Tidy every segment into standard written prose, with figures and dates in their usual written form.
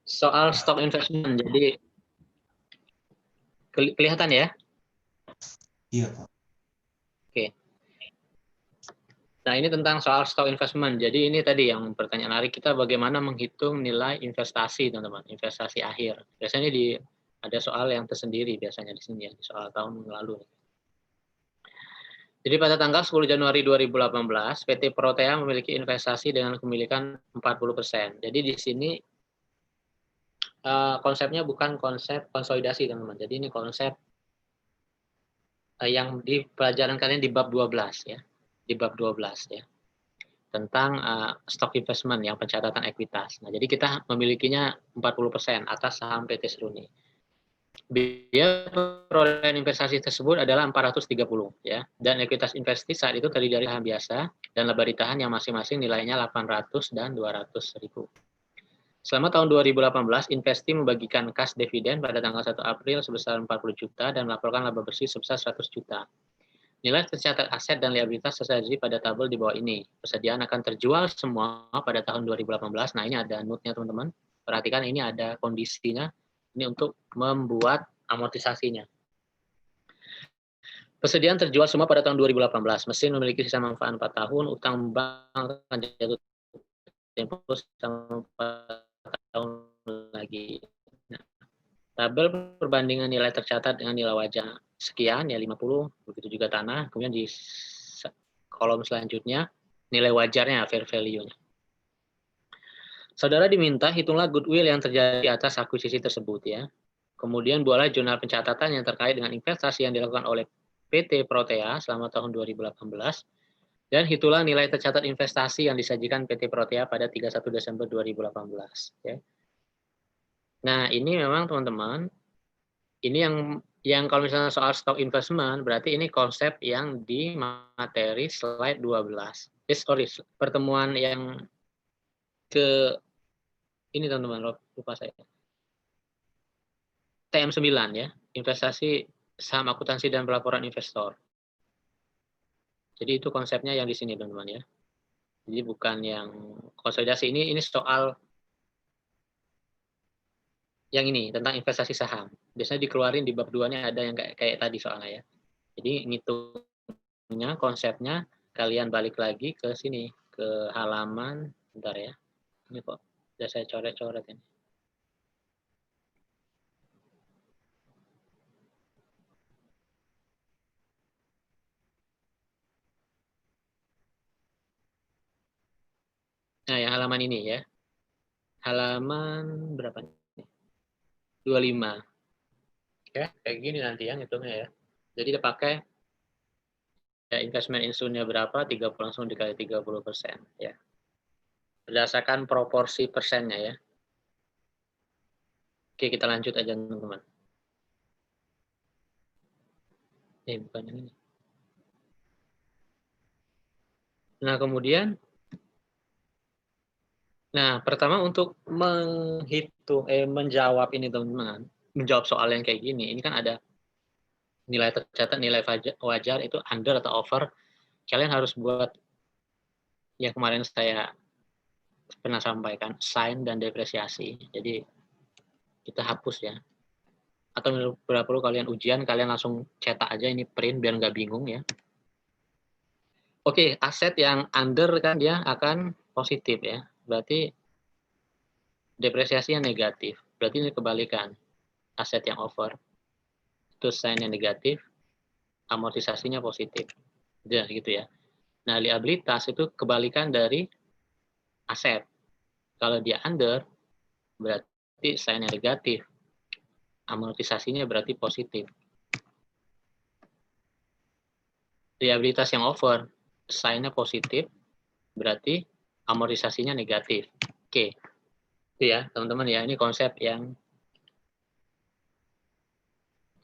soal stock investment. Jadi kelihatan ya? Iya, Pak. Oke. Nah, ini tentang soal stock investment. Jadi ini tadi yang pertanyaan menarik kita bagaimana menghitung nilai investasi, teman-teman, investasi akhir. Biasanya ada soal yang tersendiri biasanya di sini ya, di soal tahun lalu. Jadi pada tanggal 10 Januari 2018, PT Protea memiliki investasi dengan kepemilikan 40%. Jadi di sini konsepnya bukan konsep konsolidasi, teman-teman. Jadi ini konsep yang di pelajaran kalian di bab 12 ya. Di bab 12 ya. Tentang stock investment yang pencatatan ekuitas. Nah, jadi kita memilikinya 40% atas saham PT Seruni. Biaya perolehan investasi tersebut adalah 430 ya. Dan ekuitas investasi saat itu terdiri dari saham biasa dan laba ditahan yang masing-masing nilainya 800 dan 200.000. Selama tahun 2018, Investi membagikan kas dividen pada tanggal 1 April sebesar 40 juta dan melaporkan laba bersih sebesar 100 juta. Nilai tercatat aset dan liabilitas tersaji pada tabel di bawah ini. Persediaan akan terjual semua pada tahun 2018. Nah, ini ada note-nya, teman-teman. Perhatikan ini ada kondisinya. Ini untuk membuat amortisasinya. Persediaan terjual semua pada tahun 2018. Mesin memiliki sisa manfaat 4 tahun, utang bank akan jatuh tempo selama 4 tahun lagi. Nah, tabel perbandingan nilai tercatat dengan nilai wajar sekian ya 50, begitu juga tanah. Kemudian di kolom selanjutnya nilai wajarnya fair value-nya. Saudara diminta hitunglah goodwill yang terjadi atas akuisisi tersebut ya. Kemudian buatlah jurnal pencatatan yang terkait dengan investasi yang dilakukan oleh PT Protea selama tahun 2018 dan hitunglah nilai tercatat investasi yang disajikan PT Protea pada 31 Desember 2018 ya. Nah, ini memang teman-teman, ini yang kalau misalnya soal stock investment, berarti ini konsep yang di materi slide 12. Sorry, pertemuan yang ke ini teman-teman, lupa saya. TM9 ya, investasi saham akuntansi dan pelaporan investor. Jadi itu konsepnya yang di sini teman-teman ya. Jadi bukan yang konsolidasi, ini soal yang ini tentang investasi saham. Biasanya dikeluarin di bab 2-nya ada yang kayak tadi soalnya ya. Jadi ngitungnya konsepnya kalian balik lagi ke sini, ke halaman bentar ya. Ini kok udah saya coret-coret ini. Nah, yang halaman ini ya. Halaman berapa nih? 25. Ya, kayak gini nanti ya ngitungnya ya. Jadi dia pakai ya, investment insunnya berapa, 30 langsung dikali 30% ya. Berdasarkan proporsi persennya ya. Oke, kita lanjut aja teman-teman. Bukan yang ini. Nah, kemudian pertama untuk menjawab ini teman-teman, menjawab soal yang kayak gini, ini kan ada nilai tercatat, nilai wajar itu under atau over. Kalian harus buat yang kemarin saya pernah sampaikan, sign dan depresiasi. Jadi kita hapus ya. Atau perlu kalian ujian, kalian langsung cetak aja ini print biar nggak bingung ya. Oke, aset yang under kan dia akan positif ya. Berarti depresiasinya negatif. Berarti ini kebalikan. Aset yang over itu sign yang negatif, amortisasinya positif. Ya, gitu ya. Nah, liabilitas itu kebalikan dari aset. Kalau dia under, berarti sign yang negatif, amortisasinya berarti positif. Liabilitas yang over, sign-nya positif, berarti amortisasinya negatif. Oke. Itu ya, teman-teman ya. Ini konsep yang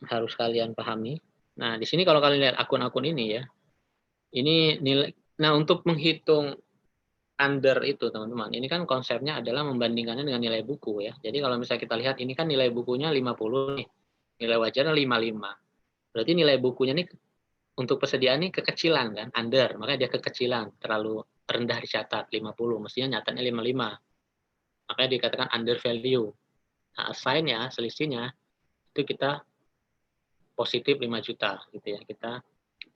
harus kalian pahami. Nah, di sini kalau kalian lihat akun-akun ini ya, ini nilai. Nah, untuk menghitung under itu, teman-teman, ini kan konsepnya adalah membandingkannya dengan nilai buku ya. Jadi kalau misalnya kita lihat, ini kan nilai bukunya 50 nih, nilai wajarnya 55. Berarti nilai bukunya nih untuk persediaan nih kekecilan kan, under, makanya dia kekecilan, terlalu rendah dicatat 50, mestinya nyatanya 55. Makanya dikatakan under value. Nah, assign-nya, selisihnya itu kita positif 5 juta gitu ya. Kita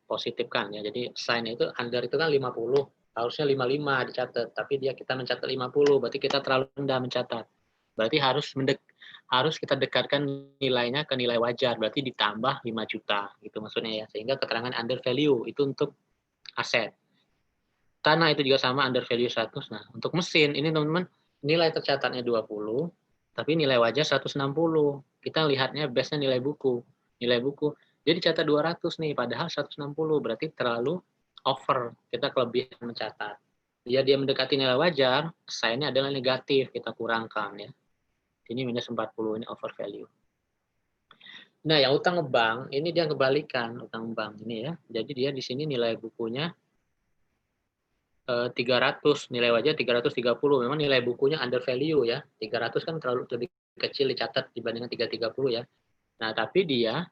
positifkan ya. Jadi assign itu under itu kan 50, harusnya 55 dicatat, tapi kita mencatat 50, berarti kita terlalu rendah mencatat. Berarti harus kita dekatkan nilainya ke nilai wajar, berarti ditambah 5 juta gitu maksudnya ya. Sehingga keterangan under value itu untuk aset. Tanah itu juga sama under value 100. Nah, untuk mesin ini teman-teman nilai tercatatnya 20, tapi nilai wajar 160. Kita lihatnya base-nya nilai buku. Nilai buku. Jadi catat 200 nih, padahal 160. Berarti terlalu over. Kita kelebihan mencatat. Dia mendekati nilai wajar, sign-nya adalah negatif, kita kurangkan ya. Ini minus 40, ini over value. Nah, yang utang bank, ini dia kebalikan utang bank ini ya. Jadi dia di sini nilai bukunya 300, nilai wajar 330. Memang nilai bukunya under value ya. 300 kan terlalu lebih kecil dicatat dibandingkan 330 ya. Nah, tapi dia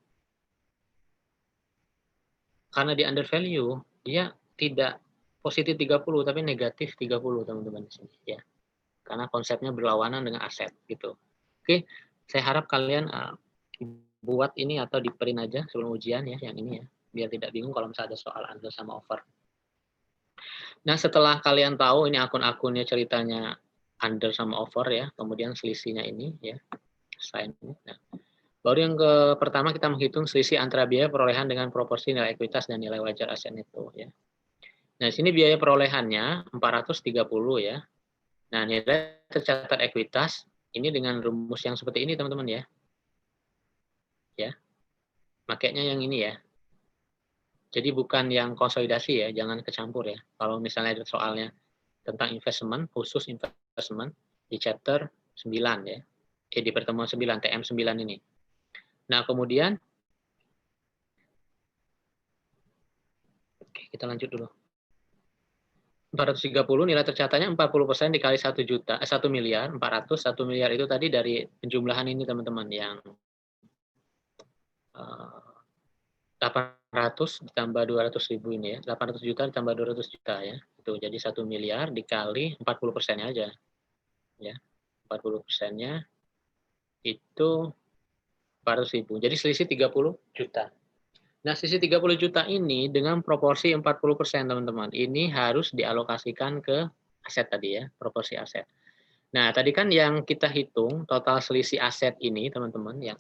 karena di under value, dia tidak positif 30 tapi negatif 30 teman-teman di sini ya. Karena konsepnya berlawanan dengan aset gitu. Oke, saya harap kalian buat ini atau di print aja sebelum ujian ya yang ini ya. Biar tidak bingung kalau misalnya ada soal under sama over. Nah, setelah kalian tahu ini akun-akunnya ceritanya under sama over ya, kemudian selisihnya ini ya, sign. Nah, baru yang pertama kita menghitung selisih antara biaya perolehan dengan proporsi nilai ekuitas dan nilai wajar aset neto ya. Nah, sini biaya perolehannya 430 ya. Nah, nilai tercatat ekuitas ini dengan rumus yang seperti ini teman-teman ya. Ya. Makanya yang ini ya. Jadi bukan yang konsolidasi ya, jangan kecampur ya. Kalau misalnya ada soalnya tentang investment, khusus investment di chapter 9 ya. Di pertemuan 9, TM9 ini. Nah, kemudian oke, kita lanjut dulu. 430 nilai tercatatnya 40% dikali 1 juta, 1 miliar, 400, 1 miliar itu tadi dari penjumlahan ini teman-teman yang 800 ditambah 200 ribu ini ya, 800 juta ditambah 200 juta ya, itu jadi 1 miliar dikali 40%-nya aja, ya, 40%-nya itu 400 ribu, jadi selisih 30 juta. Nah, selisih 30 juta ini dengan proporsi 40% teman-teman, ini harus dialokasikan ke aset tadi ya, proporsi aset. Nah, tadi kan yang kita hitung total selisih aset ini teman-teman, yang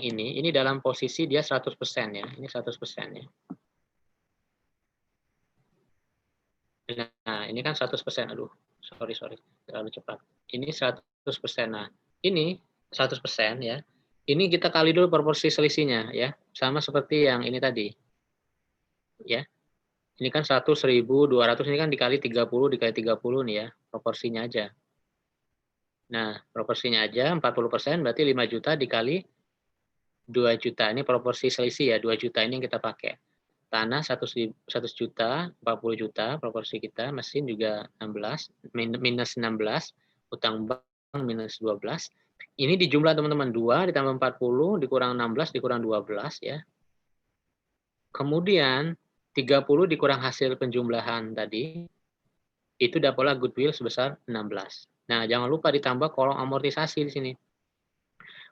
ini dalam posisi dia 100% ya, ini 100% ya. Nah, ini kan 100%, aduh, sorry, terlalu cepat. Ini 100%, nah, ini 100% ya, ini kita kali dulu proporsi selisihnya ya, sama seperti yang ini tadi, ya. Ini kan 100.200, ini kan dikali 30 nih ya, proporsinya aja. Nah, proporsinya aja 40%, berarti 5 juta dikali 2 juta, ini proporsi selisih ya, 2 juta ini yang kita pakai. Tanah 100 juta, 40 juta, proporsi kita, mesin juga 16, minus 16, utang bank minus 12. Ini di jumlah teman-teman, 2 ditambah 40, dikurang 16, dikurang 12 ya. Kemudian 30 dikurang hasil penjumlahan tadi, itu dapatlah goodwill sebesar 16. Nah, jangan lupa ditambah kolom amortisasi di sini.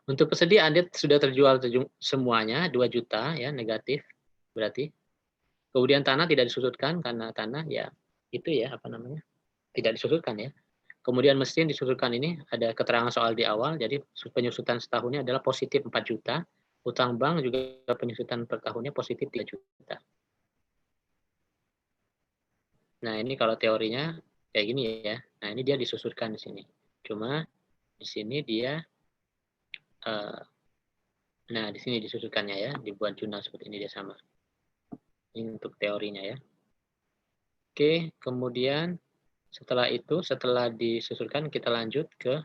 Untuk persediaan dia sudah terjual semuanya 2 juta ya, negatif berarti. Kemudian tanah tidak disusutkan karena tanah ya itu ya apa namanya? Tidak disusutkan ya. Kemudian mesin disusutkan, ini ada keterangan soal di awal, jadi penyusutan setahunnya adalah positif 4 juta. Utang bank juga penyusutan per tahunnya positif 3 juta. Nah, ini kalau teorinya kayak gini ya. Nah, ini dia disusutkan di sini. Cuma di sini dia nah, di sini disusutkannya ya, dibuat jurnal seperti ini dia sama. Ini untuk teorinya ya. Oke, kemudian setelah itu, setelah disusulkan, kita lanjut ke,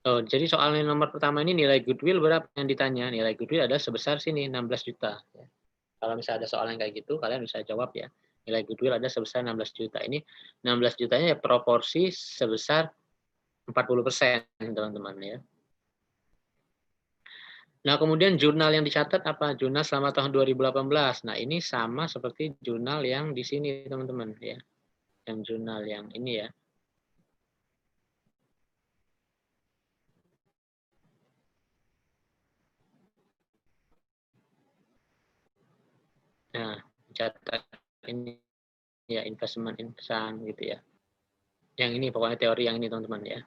jadi soal nomor pertama ini nilai goodwill berapa yang ditanya. Nilai goodwill ada sebesar sini, 16 juta. Ya. Kalau misalnya ada soal yang kayak gitu, kalian bisa jawab ya. Nilai goodwill ada sebesar 16 juta. Ini 16 jutanya ya proporsi sebesar 40%, teman-teman ya. Nah, kemudian jurnal yang dicatat apa? Jurnal selama tahun 2018. Nah, ini sama seperti jurnal yang di sini, teman-teman ya. Yang jurnal yang ini ya. Nah, catat ini ya investment insan gitu ya. Yang ini pokoknya teori yang ini teman-teman ya.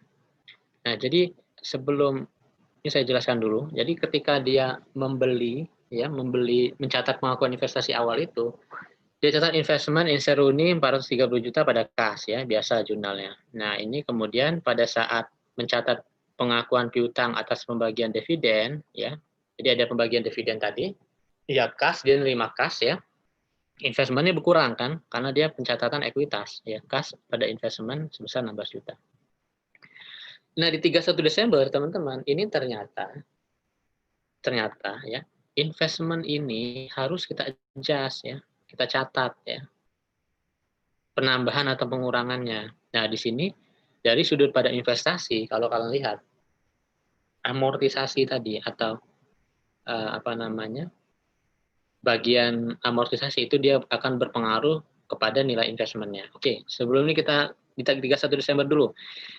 Nah, jadi sebelum ini saya jelaskan dulu. Jadi ketika dia membeli mencatat pengakuan investasi awal itu, dia catat investment in Seruni 430 juta pada kas ya, biasa jurnalnya. Nah, ini kemudian pada saat mencatat pengakuan piutang atas pembagian dividen ya. Jadi ada pembagian dividen tadi, ya kas dia nerima kas ya. Investmentnya berkurang kan karena dia pencatatan ekuitas ya, kas pada investment sebesar 16 juta. Nah, di 31 Desember teman-teman, ini ternyata ya, investment ini harus kita adjust ya, kita catat ya, penambahan atau pengurangannya. Nah, di sini dari sudut pada investasi, kalau kalian lihat amortisasi tadi atau bagian amortisasi itu dia akan berpengaruh kepada nilai investmentnya. Oke, sebelum ini kita di 31 Desember dulu.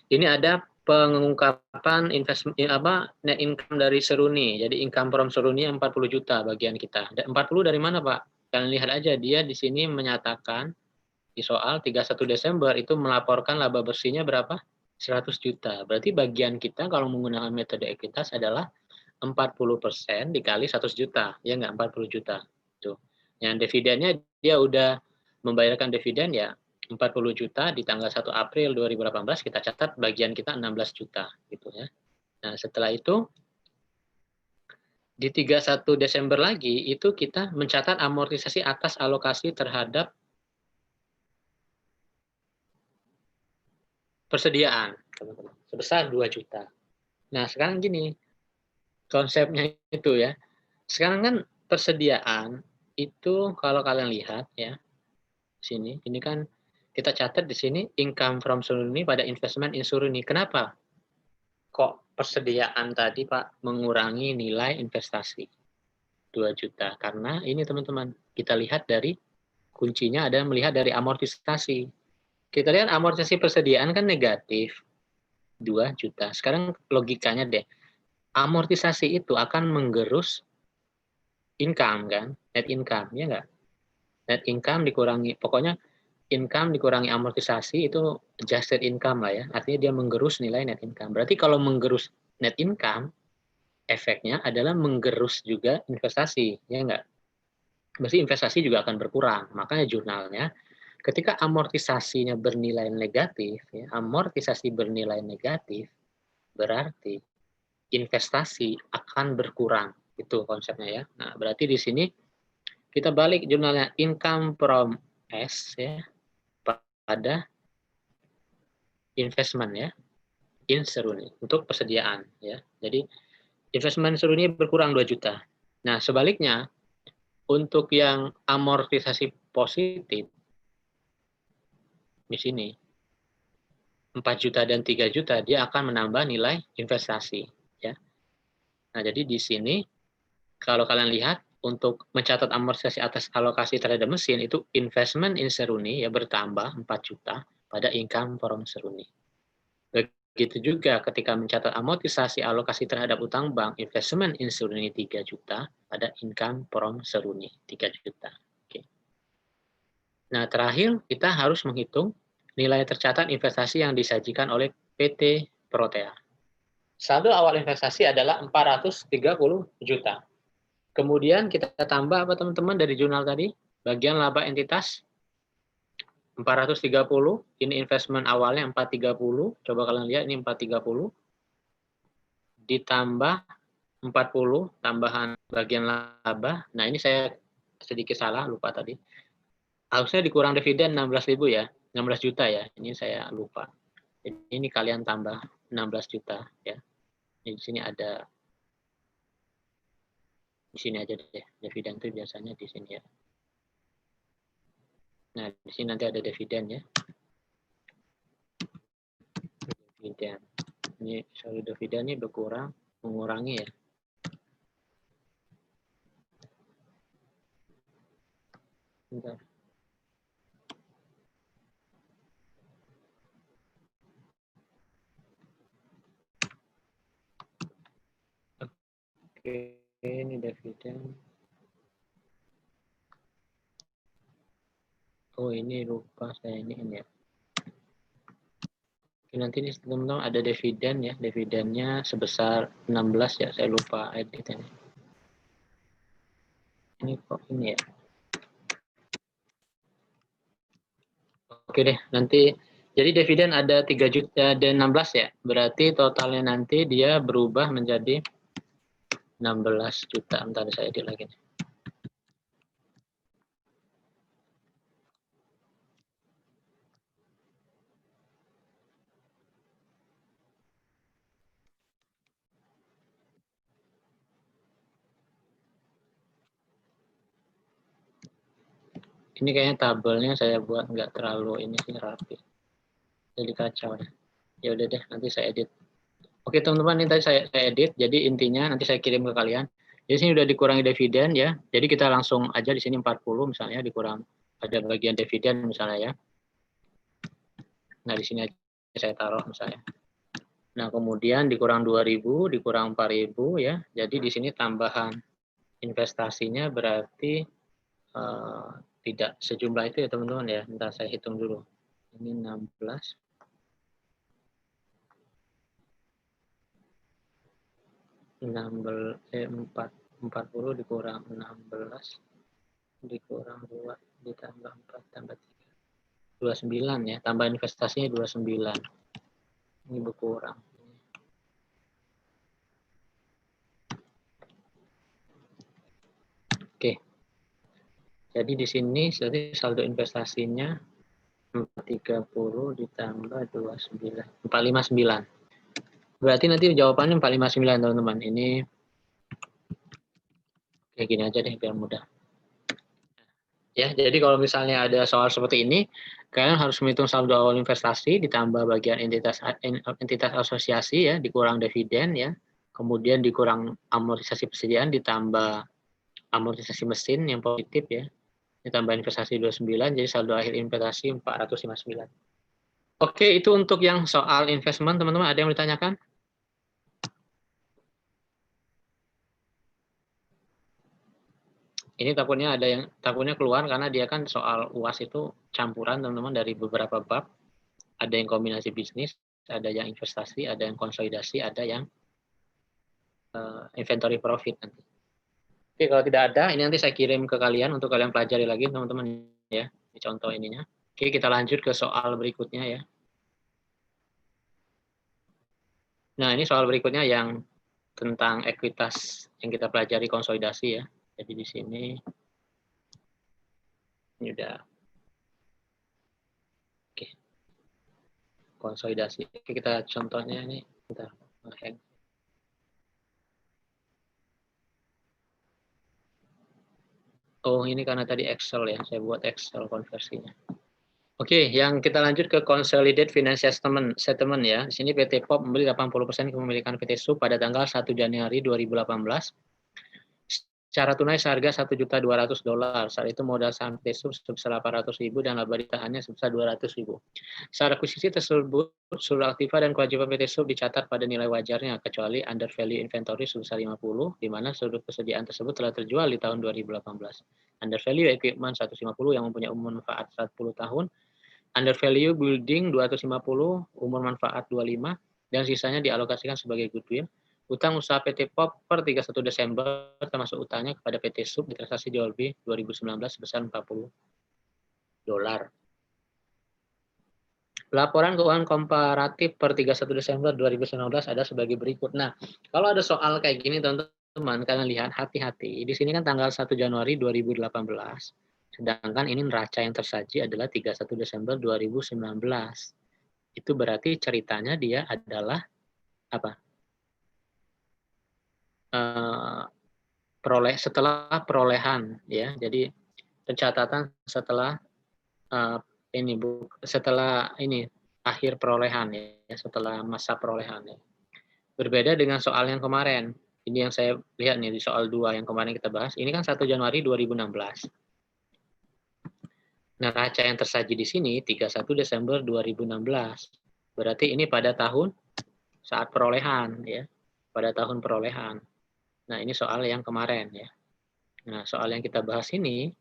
Ini ada pengungkapan net income dari Seruni. Jadi income from Seruni 40 juta bagian kita. 40 dari mana, Pak? Kalian lihat aja dia di sini menyatakan di soal 31 Desember itu melaporkan laba bersihnya berapa? 100 juta. Berarti bagian kita kalau menggunakan metode ekuitas adalah 40% dikali 100 juta. Ya enggak, 40 juta. Tuh. Yang dividennya dia udah membayarkan dividen ya 40 juta di tanggal 1 April 2018 kita catat bagian kita 16 juta gitu ya. Nah, setelah itu di 31 Desember lagi itu kita mencatat amortisasi atas alokasi terhadap persediaan, teman-teman, sebesar 2 juta. Nah, sekarang gini, konsepnya itu ya. Sekarang kan persediaan itu kalau kalian lihat ya, sini, ini kan kita catat di sini income from Suruni pada investment in Suruni. Kenapa? Kok persediaan tadi Pak mengurangi nilai investasi 2 juta? Karena ini teman-teman, kita lihat dari kuncinya ada melihat dari amortisasi. Kita lihat amortisasi persediaan kan negatif 2 juta. Sekarang logikanya deh, amortisasi itu akan menggerus income kan, net income, ya enggak? Net income dikurangi, pokoknya income dikurangi amortisasi itu adjusted income lah ya, artinya dia menggerus nilai net income. Berarti kalau menggerus net income, efeknya adalah menggerus juga investasi, ya enggak? Berarti investasi juga akan berkurang. Makanya jurnalnya, ketika amortisasinya bernilai negatif, ya, amortisasi bernilai negatif, berarti investasi akan berkurang. Itu konsepnya ya. Nah, berarti di sini kita balik jurnalnya income from S ya pada investment ya in Seruni untuk persediaan ya. Jadi investment Seruni berkurang 2 juta. Nah, sebaliknya untuk yang amortisasi positif di sini 4 juta dan 3 juta dia akan menambah nilai investasi ya. Nah, jadi di sini kalau kalian lihat untuk mencatat amortisasi atas alokasi terhadap mesin itu investment in Seruni ya bertambah 4 juta pada income from Seruni. Begitu juga ketika mencatat amortisasi alokasi terhadap utang bank, investment in Seruni 3 juta, ada income from Seruni 3 juta. Oke. Nah, terakhir kita harus menghitung nilai tercatat investasi yang disajikan oleh PT Protea. Saldo awal investasi adalah 430 juta. Kemudian kita tambah apa teman-teman dari jurnal tadi? Bagian laba entitas 430, ini investment awalnya 430, coba kalian lihat ini 430, ditambah 40, tambahan bagian laba, nah ini saya sedikit salah, lupa tadi. Harusnya dikurang dividen 16.000 ya, 16 juta ya, ini saya lupa. Jadi ini kalian tambah 16 juta ya. Di sini ada, di sini aja deh, dividen itu biasanya di sini ya. Nah, di sini nanti ada dividen ya. Dividen. Ini saldo dividen ini berkurang, mengurangi ya. Bentar. Oke, ini dividen. Oh, ini lupa saya ini ya. Oke, nanti ini teman-teman ada dividen ya. Dividennya sebesar 16 ya. Saya lupa edit ini. Ini kok ini ya. Oke deh, nanti jadi dividen ada 3 juta dan 16 ya. Berarti totalnya nanti dia berubah menjadi 16 juta. Bentar saya edit lagi nih. Ini kayaknya tabelnya saya buat nggak terlalu ini sih rapi. Jadi kacau deh. Ya udah deh, nanti saya edit. Oke teman-teman, ini tadi saya edit. Jadi intinya nanti saya kirim ke kalian. Di sini udah dikurangi dividen ya. Jadi kita langsung aja di sini 40 misalnya dikurang ada bagian dividen misalnya ya. Nah, di sini aja saya taruh misalnya. Nah, kemudian dikurang 2.000, dikurang 4.000 ya. Jadi di sini tambahan investasinya berarti tidak sejumlah itu ya teman-teman ya. Bentar saya hitung dulu. Ini 16. 40 dikurang 16 dikurang 2 ditambah 4 tambah 3. 29 ya. Tambah investasinya 29. Ini berkurang. Oke. Jadi di sini saldo investasinya 430 ditambah 29. 459. Berarti nanti jawabannya 459 teman-teman. Ini kayak gini aja deh biar mudah. Ya, jadi kalau misalnya ada soal seperti ini, kalian harus menghitung saldo awal investasi ditambah bagian entitas asosiasi ya, dikurang dividen ya, kemudian dikurang amortisasi persediaan ditambah amortisasi mesin yang positif ya, ditambah investasi 29, jadi saldo akhir investasi 459. Oke, itu untuk yang soal investment, teman-teman. Ada yang ditanyakan? Ini takutnya keluar karena dia kan soal UAS itu campuran teman-teman dari beberapa bab. Ada yang kombinasi bisnis, ada yang investasi, ada yang konsolidasi, ada yang inventory profit nanti. Oke, kalau tidak ada, ini nanti saya kirim ke kalian untuk kalian pelajari lagi teman-teman ya. Ini contoh ininya. Oke, kita lanjut ke soal berikutnya ya. Nah, ini soal berikutnya yang tentang ekuitas yang kita pelajari konsolidasi ya. Jadi di sini ini udah oke. Konsolidasi. Oke, kita contohnya ini bentar. Oh, ini karena tadi Excel ya. Saya buat Excel konversinya. Oke, yang kita lanjut ke Consolidated Financial Statement ya. Di sini PT POP membeli 80% kepemilikan PT SUB pada tanggal 1 Januari 2018. Secara tunai seharga $1.200.000. Saat itu modal saham PT SUB sebesar 800.000 dan laba ditahannya sebesar 200.000. Saat akuisisi tersebut, seluruh aktiva dan kewajiban PT SUB dicatat pada nilai wajarnya, kecuali under value inventory sebesar 50, di mana seluruh kesediaan tersebut telah terjual di tahun 2018. Under value equipment 150 yang mempunyai umur manfaat 40 tahun, under value building 250, umur manfaat 25, dan sisanya dialokasikan sebagai goodwill. Utang usaha PT POP per 31 Desember termasuk utangnya kepada PT SUB di transaksi jual beli 2019 sebesar $40. Laporan keuangan komparatif per 31 Desember 2019 ada sebagai berikut. Nah, kalau ada soal kayak gini teman-teman, kalian lihat hati-hati. Di sini kan tanggal 1 Januari 2018. Sedangkan ini neraca yang tersaji adalah 31 Desember 2019. Itu berarti ceritanya dia adalah apa? Setelah perolehan ya. Jadi pencatatan setelah setelah akhir perolehan ya, setelah masa perolehan ya. Berbeda dengan soal yang kemarin. Ini yang saya lihat nih di soal 2 yang kemarin kita bahas. Ini kan 1 Januari 2016. Neraca yang tersaji di sini 31 Desember 2016. Berarti ini pada tahun saat perolehan ya. Pada tahun perolehan. Nah, ini soal yang kemarin ya. Nah, soal yang kita bahas ini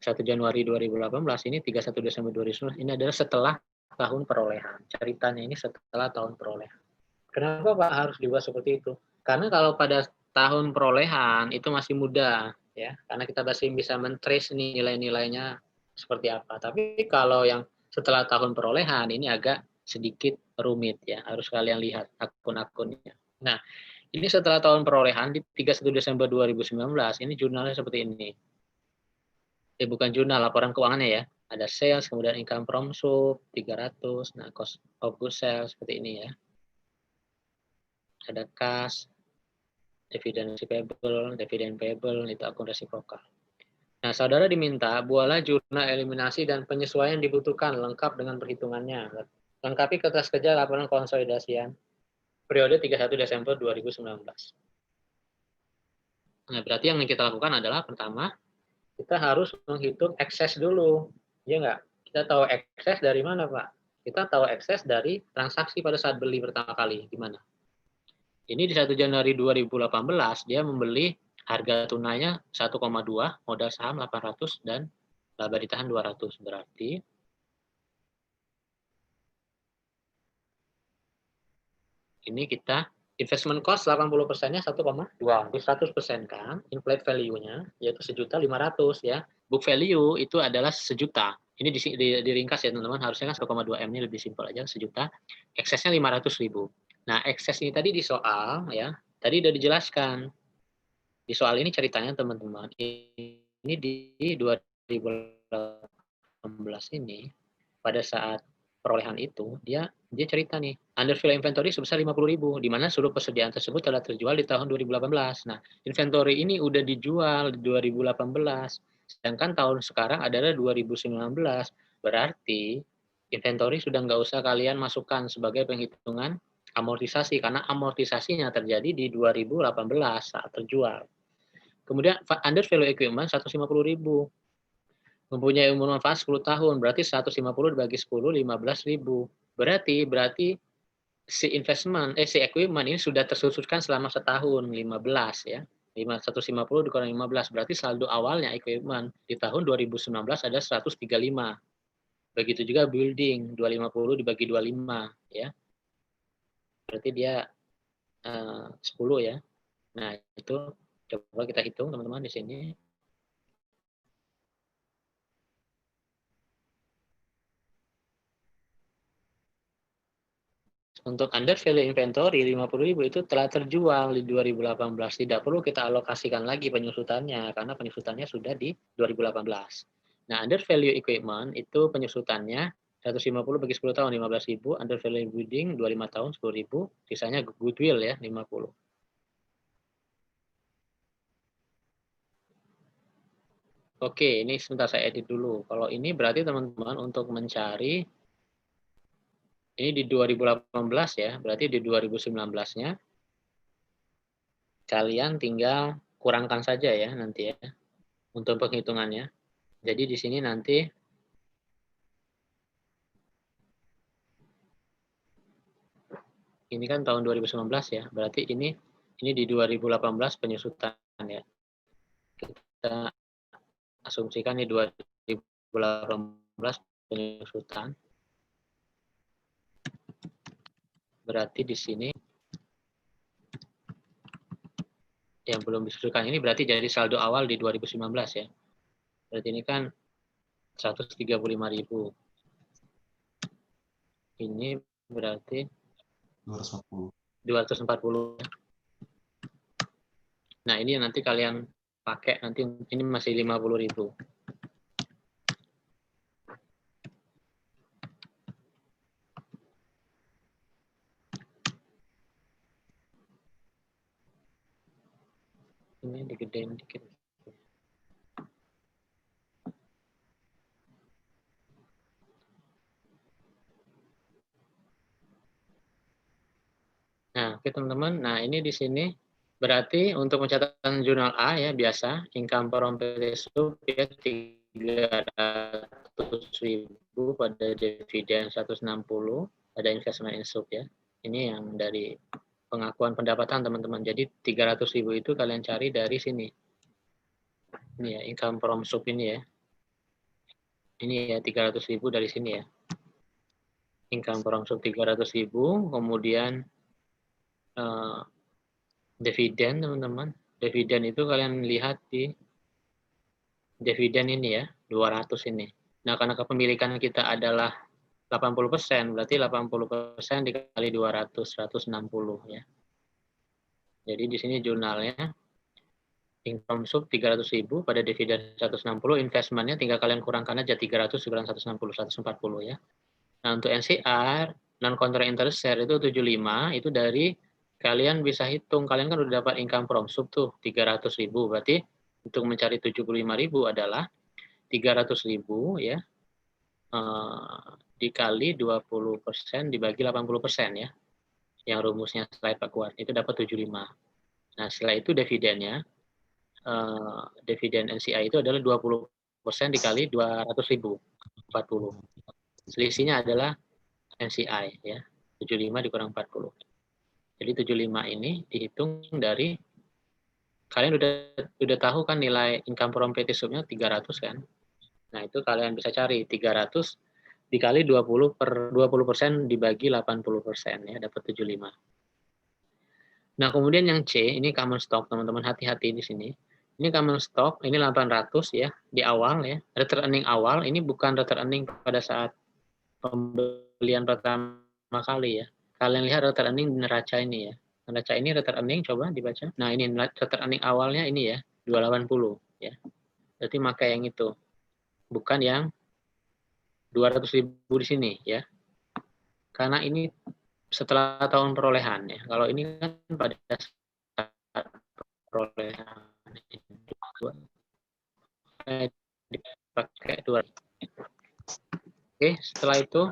1 Januari 2018 ini 31 Desember 2019 ini adalah setelah tahun perolehan. Ceritanya ini setelah tahun perolehan. Kenapa Pak harus dibuat seperti itu? Karena kalau pada tahun perolehan itu masih mudah ya, karena kita masih bisa men-trace nih nilai-nilainya seperti apa. Tapi kalau yang setelah tahun perolehan ini agak sedikit rumit ya, harus kalian lihat akun-akunnya. Nah, ini setelah tahun perolehan di 31 Desember 2019 ini jurnalnya seperti ini. Bukan jurnal, laporan keuangannya ya. Ada sales, kemudian income from sub 300, nah cost of goods sales seperti ini ya. Ada cash, dividen payable, itu akun resiprokal. Nah, saudara diminta buatlah jurnal eliminasi dan penyesuaian dibutuhkan lengkap dengan perhitungannya. Lengkapi kertas kerja laporan konsolidasian periode 31 Desember 2019. Nah, berarti yang kita lakukan adalah pertama, kita harus menghitung ekses dulu. Ya enggak? Kita tahu ekses dari mana, Pak? Kita tahu ekses dari transaksi pada saat beli pertama kali. Gimana? Ini di 1 Januari 2018, dia membeli harga tunainya 1,2, modal saham 800, dan laba ditahan 200. Berarti ini kita investment cost 80%-nya 1,2. Di 100% kan, implied value-nya yaitu 1.500.000 ya. Book value itu adalah 1.000.000. Ini diringkas ya teman-teman, harusnya kan 1,2 M, ini lebih simpel aja, 1.000.000. Eksesnya 500.000. Nah, ekses ini tadi di soal ya, tadi udah dijelaskan. Di soal ini ceritanya teman-teman, ini di 2018 ini pada saat perolehan itu dia cerita nih, under value inventory sebesar 50.000, di mana seluruh persediaan tersebut telah terjual di tahun 2018. Nah, inventory ini udah dijual di 2018, sedangkan tahun sekarang adalah 2019. Berarti inventory sudah nggak usah kalian masukkan sebagai penghitungan amortisasi, karena amortisasinya terjadi di 2018 saat terjual. Kemudian under value equipment 150.000. Mempunyai umur manfaat 10 tahun, berarti 150 dibagi 10, 15.000. Berarti si equipment ini sudah tersusutkan selama setahun, 15 ya. 150 dikurang 15, berarti saldo awalnya equipment di tahun 2019 ada 135. Begitu juga building, 250 dibagi 25 ya. Berarti dia 10 ya. Nah, itu coba kita hitung teman-teman di sini. Untuk under value inventory 50.000 itu telah terjual di 2018. Tidak perlu kita alokasikan lagi penyusutannya karena penyusutannya sudah di 2018. Nah, under value equipment itu penyusutannya 150 bagi 10 tahun 15.000, under value building 25 tahun 10.000, sisanya goodwill ya 50. Oke, ini sebentar saya edit dulu. Kalau ini berarti teman-teman untuk mencari ini di 2018 ya, berarti di 2019-nya kalian tinggal kurangkan saja ya nanti ya untuk penghitungannya. Jadi di sini nanti ini kan tahun 2019 ya, berarti ini di 2018 penyusutan ya. Kita asumsikan di 2018 penyusutan. Berarti di sini yang belum disusutkan ini berarti jadi saldo awal di 2019 ya. Berarti ini kan 135.000. Ini berarti 240. Nah, ini nanti kalian pakai, nanti ini masih 50.000. Ini digedein dikit. Nah, oke teman-teman. Nah, ini di sini berarti untuk pencatatan jurnal A ya biasa income from sub ya 300.000 pada dividen 160, ada investment in sub ya. Ini yang dari pengakuan pendapatan teman-teman. Jadi 300.000 itu kalian cari dari sini. Ini ya income from sub ini ya. Ini ya 300.000 dari sini ya. Income from sub 300.000, kemudian dividen teman-teman. Dividen itu kalian lihat di dividen ini ya, 200 ini. Nah, karena kepemilikan kita adalah 80%, berarti 80% dikali 200, 160 ya. Jadi di sini jurnalnya income sub 300.000 pada dividen 160, investmentnya tinggal kalian kurangkan aja 300 kurang 160, 140 ya. Nah, untuk NCR, non-contract interest share itu 75, itu dari kalian bisa hitung, kalian kan udah dapat income from sub tuh 300.000, berarti untuk mencari 75.000 adalah 300.000 ya, dikali 20% dibagi 80% ya, yang rumusnya slide Pak Kuat, itu dapat 75. Nah, setelah itu dividennya, dividen NCI itu adalah 20% dikali 200.000, 40. Selisihnya adalah NCI ya, 75 dikurang 40. Jadi 75 ini dihitung dari kalian udah tahu kan nilai income from PT subnya 300 kan. Nah, itu kalian bisa cari 300 dikali 20% dibagi 80% ya, dapat 75. Nah, kemudian yang C, ini common stock, teman-teman hati-hati di sini. Ini common stock, ini 800 ya, di awal ya. Return earning awal, ini bukan return earning pada saat pembelian pertama kali ya. Kalian lihat return earning di neraca ini ya. Neraca ini return earning, coba dibaca. Nah, ini return earning awalnya ini ya, 280 ya. Berarti maka yang itu. Bukan yang 200.000 di sini ya. Karena ini setelah tahun perolehan ya. Kalau ini kan pada saat perolehan dipakai 2. Oke, setelah itu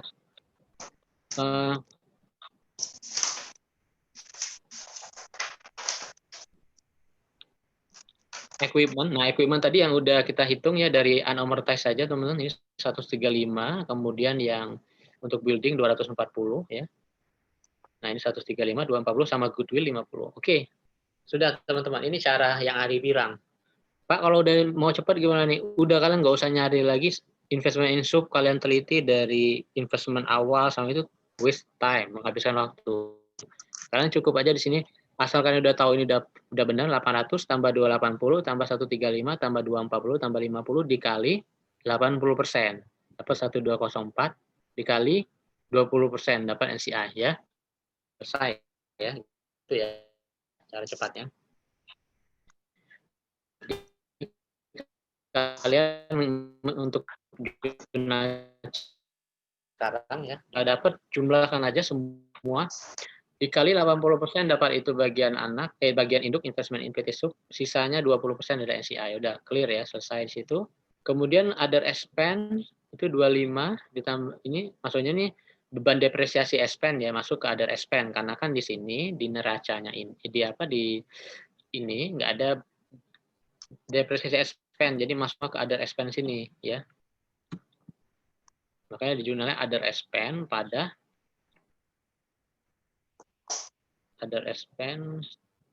equipment. Nah, equipment tadi yang udah kita hitung ya dari unamortized saja teman-teman, ini 135, kemudian yang untuk building 240 ya. Nah, ini 135, 240 sama goodwill 50. Oke. Sudah teman-teman, ini cara yang Ari bilang. Pak, kalau udah mau cepat gimana nih? Udah kalian nggak usah nyari lagi investment in sub, kalian teliti dari investment awal sama itu waste time, menghabiskan waktu. Kalian cukup aja di sini, asal kalian udah tahu ini udah benar 800 tambah 280 tambah 135 tambah 240 tambah 50 dikali 80%. Dapat 1204 dikali 20% dapat NCI ya. Selesai ya. Itu ya cara cepatnya. Kalian untuk sekarang ya, nggak dapat jumlahkan aja semua dikali 80% dapat itu bagian anak bagian induk investment in PT sub, sisanya 20% dari NCI. Udah clear ya, selesai di situ. Kemudian other expense itu 25 ditambah ini maksudnya nih beban depresiasi expense ya masuk ke other expense karena kan di sini di neracanya ini di ini nggak ada depresiasi expense jadi masuk ke other expense ini ya. Makanya di jurnalnya other expense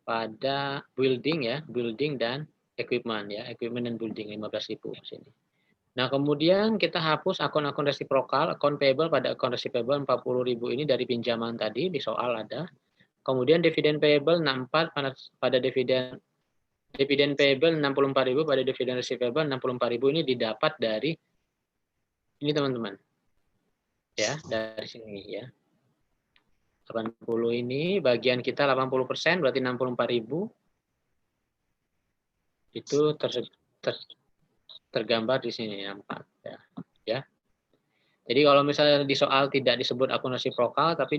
pada building ya, building dan equipment ya, equipment dan building 15.000 sini. Nah, kemudian kita hapus akun-akun resiprokal, akun payable pada akun receivable 40.000 ini dari pinjaman tadi di soal ada. Kemudian dividen payable 64 pada dividen payable 64.000 pada dividen receivable 64.000 ini didapat dari ini teman-teman. Ya, dari sini ya. 80 ini bagian kita 80% berarti 64.000 itu tergambar di sini nampak ya. Jadi kalau misalnya di soal tidak disebut akun resiprokal tapi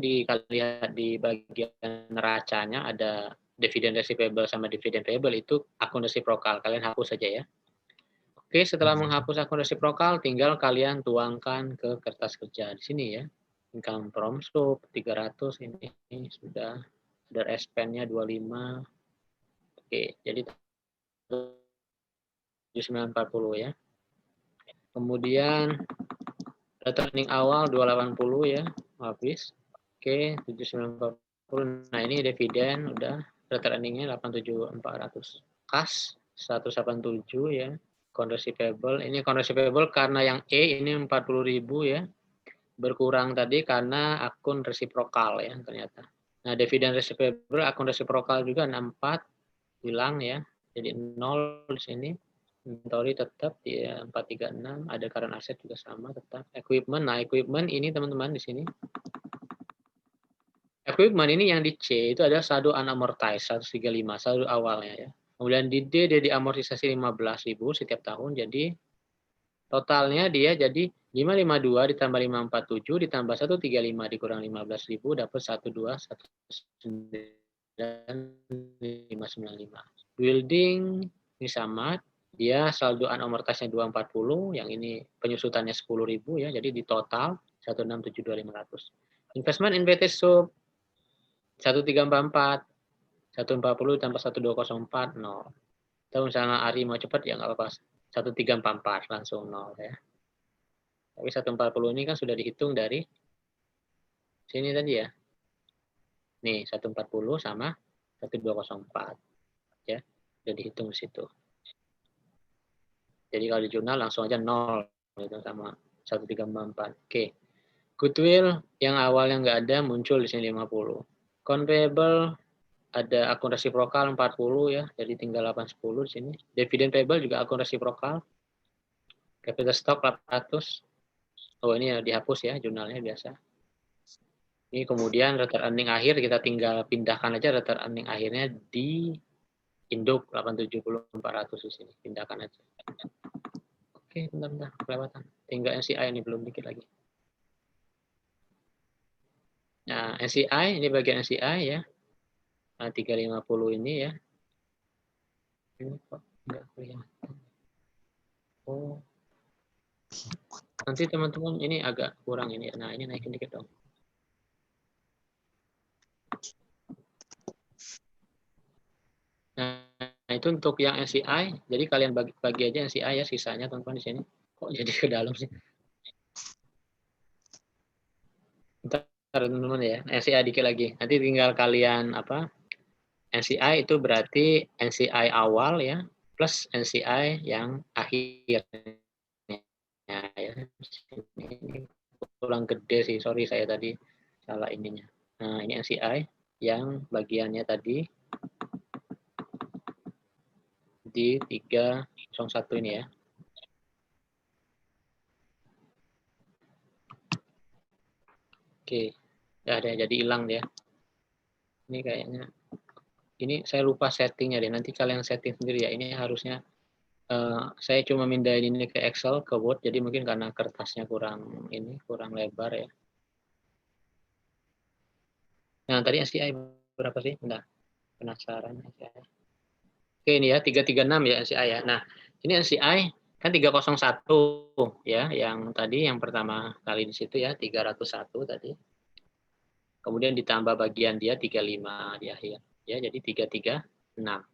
lihat di bagian neracanya ada dividen receivable sama dividen payable itu akun resiprokal. Kalian hapus saja ya. Oke, setelah menghapus akun resiprokal tinggal kalian tuangkan ke kertas kerja di sini ya. Income from sub 300 ini sudah ada expense-nya 25. Oke, jadi 7940 ya. Kemudian returning awal 280 ya, habis. Oke, 7940. Nah, ini dividen udah returning-nya 87.400. Kas 187 ya. Account receivable, ini account receivable karena yang E ini 40.000 ya. Berkurang tadi karena akun resiprokal ya ternyata. Nah, dividen receivable akun resiprokal juga 64 hilang ya. Jadi 0 di sini. Inventory tetap di 436, ada current asset juga sama tetap. Equipment, nah equipment ini teman-teman di sini. Equipment ini yang di C itu ada saldo unamortized 135, saldo awalnya ya. Kemudian di D dia diamortisasi 15.000 setiap tahun, jadi totalnya dia jadi 552 ditambah 547 ditambah 135 dikurang 15.000 dapat 1219595. Building ini sama, dia saldo unamortized-nya 240, yang ini penyusutannya 10.000 ya, jadi di total 1672500. Investment in BT Sub 1344 140 tambah 1204 0. Kalau misalnya Ari mau cepat ya nggak apa-apa. 1344 langsung 0 ya. Tapi 140 ini kan sudah dihitung dari sini tadi ya. Nih 140 sama 1204 ya. Sudah dihitung di situ. Jadi kalau di jurnal langsung aja 0 gitu sama 1344. Oke. Goodwill yang awalnya nggak ada muncul di sini 50. Convertible ada akun resiprokal 40 ya, jadi tinggal 810 di sini. Dividend payable juga akun resiprokal. Capital stock 800. Oh, ini ya dihapus ya jurnalnya biasa. Ini kemudian return earning akhir kita tinggal pindahkan aja return earning akhirnya di induk 870 400 di sini. Pindahkan aja. Oke, bentar kelewatan. Tinggal NCI ini belum dikit lagi. Nah, NCI ini bagian NCI ya. Nah, 350 ini ya. Ini kok enggak kelihatan. Oh. Nanti teman-teman ini agak kurang ini. Nah, ini naikin dikit dong. Nah, itu untuk yang NCI. Jadi kalian bagi aja NCI ya, sisanya teman-teman di sini. Kok jadi ke dalam sih? Bentar teman-teman ya. NCI dikit lagi. Nanti tinggal kalian apa? NCI itu berarti NCI awal ya, plus NCI yang akhir. Ya, ini kurang gede sih, sorry saya tadi salah ininya. Nah, ini NCI yang bagiannya tadi di 301 ini ya. Oke, ya ada jadi hilang dia. Ini kayaknya, ini saya lupa settingnya deh. Nanti kalian setting sendiri ya. Ini harusnya saya cuma mindahin ini ke Excel, ke Word. Jadi mungkin karena kertasnya kurang lebar ya. Nah, tadi NCI berapa sih? Enggak, penasaran NCI. Oke, ini ya 336 ya NCI ya. Nah, ini NCI kan 301 ya, yang tadi yang pertama kali di situ ya 301 tadi. Kemudian ditambah bagian dia 35 di akhir. Ya, jadi 336.